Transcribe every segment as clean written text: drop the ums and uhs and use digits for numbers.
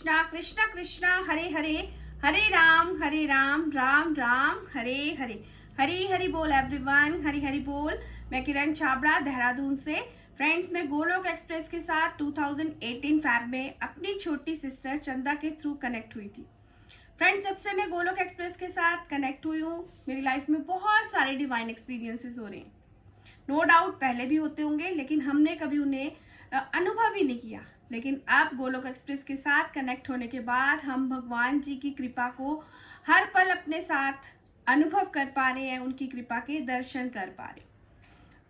कृष्णा कृष्णा कृष्णा हरे हरे, हरे राम राम राम हरे हरे। हरी हरी बोल एवरीवन, हरी हरी बोल। मैं किरण छाबड़ा देहरादून से। फ्रेंड्स, मैं गोलोक एक्सप्रेस के साथ 2018 फैब में अपनी छोटी सिस्टर चंदा के थ्रू कनेक्ट हुई थी। फ्रेंड्स, जब से मैं गोलोक एक्सप्रेस के साथ कनेक्ट हुई हूँ, मेरी लाइफ में बहुत सारे डिवाइन एक्सपीरियंसेस हो रहे हैं। नो डाउट पहले भी होते होंगे, लेकिन हमने कभी उन्हें अनुभव ही नहीं किया। लेकिन अब गोलोक एक्सप्रेस के साथ कनेक्ट होने के बाद हम भगवान जी की कृपा को हर पल अपने साथ अनुभव कर पा रहे हैं, उनकी कृपा के दर्शन कर पा रहे हैं।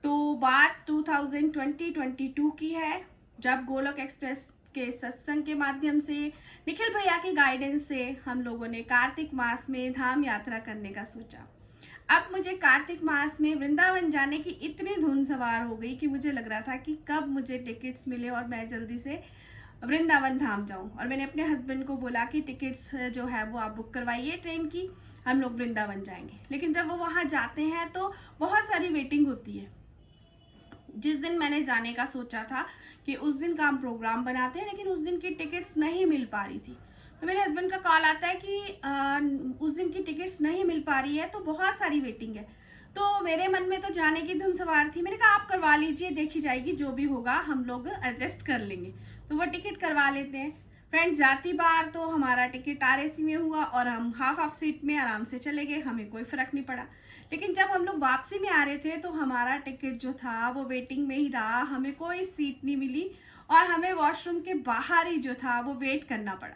तो बात 2020-22 की है, जब गोलोक एक्सप्रेस के सत्संग के माध्यम से, निखिल भैया के गाइडेंस से हम लोगों ने कार्तिक मास में धाम यात्रा करने का सोचा। अब मुझे कार्तिक मास में वृंदावन जाने की इतनी धुन सवार हो गई कि मुझे लग रहा था कि कब मुझे टिकट्स मिले और मैं जल्दी से वृंदावन धाम जाऊं। और मैंने अपने हस्बैंड को बोला कि टिकट्स जो है वो आप बुक करवाइए ट्रेन की, हम लोग वृंदावन जाएंगे। लेकिन जब वो वहाँ जाते हैं तो बहुत सारी वेटिंग होती है। जिस दिन मैंने जाने का सोचा था कि उस दिन का हम प्रोग्राम बनाते हैं, लेकिन उस दिन की टिकट्स नहीं मिल पा रही थी। तो मेरे हस्बैंड का कॉल आता है कि उस दिन की टिकट्स नहीं मिल पा रही है, तो बहुत सारी वेटिंग है। तो मेरे मन में तो जाने की धुन सवार थी। मैंने कहा आप करवा लीजिए, देखी जाएगी, जो भी होगा हम लोग एडजस्ट कर लेंगे। तो वो टिकट करवा लेते हैं। फ्रेंड्स, जाती बार तो हमारा टिकट RAC में हुआ और हम हाफ सीट में आराम से चले गए, हमें कोई फ़र्क नहीं पड़ा। लेकिन जब हम लोग वापसी में आ रहे थे तो हमारा टिकट जो था वो वेटिंग में ही रहा, हमें कोई सीट नहीं मिली और हमें वॉशरूम के बाहर ही जो था वो वेट करना पड़ा।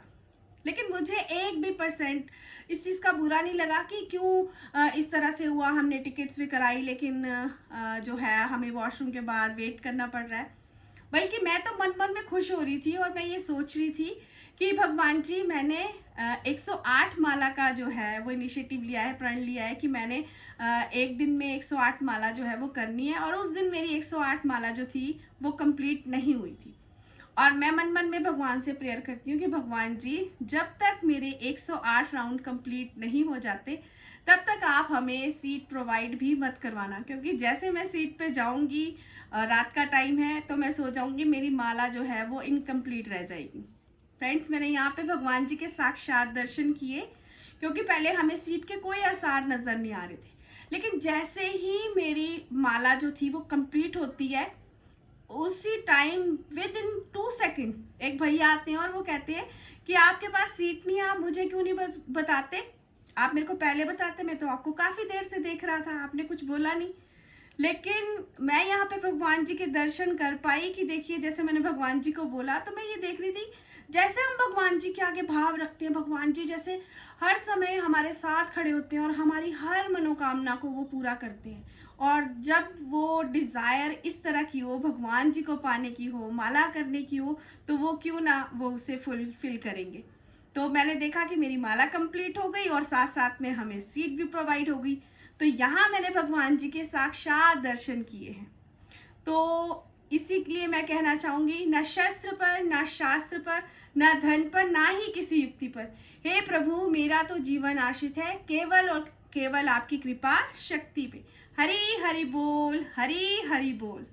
लेकिन मुझे 1 भी परसेंट इस चीज़ का बुरा नहीं लगा कि क्यों इस तरह से हुआ। हमने टिकट्स भी कराई, लेकिन जो है हमें वॉशरूम के बाहर वेट करना पड़ रहा है। बल्कि मैं तो मन मन में खुश हो रही थी और मैं ये सोच रही थी कि भगवान जी, मैंने 108 माला का जो है वो इनिशिएटिव लिया है, प्रण लिया है कि मैंने एक दिन में 108 माला जो है वो करनी है। और उस दिन मेरी 108 माला जो थी वो कंप्लीट नहीं हुई थी। और मैं मन मन में भगवान से प्रेयर करती हूँ कि भगवान जी, जब तक मेरे 108 राउंड कंप्लीट नहीं हो जाते तब तक आप हमें सीट प्रोवाइड भी मत करवाना, क्योंकि जैसे मैं सीट पे जाऊंगी, रात का टाइम है, तो मैं सो जाऊंगी, मेरी माला जो है वो इनकम्प्लीट रह जाएगी। फ्रेंड्स, मैंने यहाँ पे भगवान जी के साक्षात दर्शन किए, क्योंकि पहले हमें सीट के कोई आसार नज़र नहीं आ रहे थे। लेकिन जैसे ही मेरी माला जो थी वो कंप्लीट होती है, उसी टाइम विद इन 2 सेकेंड एक भैया आते हैं और वो कहते हैं कि आपके पास सीट नहीं है, आप मुझे क्यों नहीं बताते, आप मेरे को पहले बताते, मैं तो आपको काफ़ी देर से देख रहा था, आपने कुछ बोला नहीं। लेकिन मैं यहाँ पे भगवान जी के दर्शन कर पाई कि देखिए, जैसे मैंने भगवान जी को बोला तो मैं ये देख रही थी, जैसे हम भगवान जी के आगे भाव रखते हैं, भगवान जी जैसे हर समय हमारे साथ खड़े होते हैं और हमारी हर मनोकामना को वो पूरा करते हैं। और जब वो डिज़ायर इस तरह की हो, भगवान जी को पाने की हो, माला करने की हो, तो वो क्यों ना वो उसे फुलफिल करेंगे। तो मैंने देखा कि मेरी माला कंप्लीट हो गई और साथ साथ में हमें सीट भी प्रोवाइड हो गई। तो यहाँ मैंने भगवान जी के साक्षात दर्शन किए हैं। तो इसी के लिए मैं कहना चाहूँगी, न शस्त्र पर, न शास्त्र पर, न धन पर, ना ही किसी युक्ति पर, हे प्रभु, मेरा तो जीवन आश्रित है केवल और केवल आपकी कृपा शक्ति पे। हरी हरि बोल, हरी हरि बोल।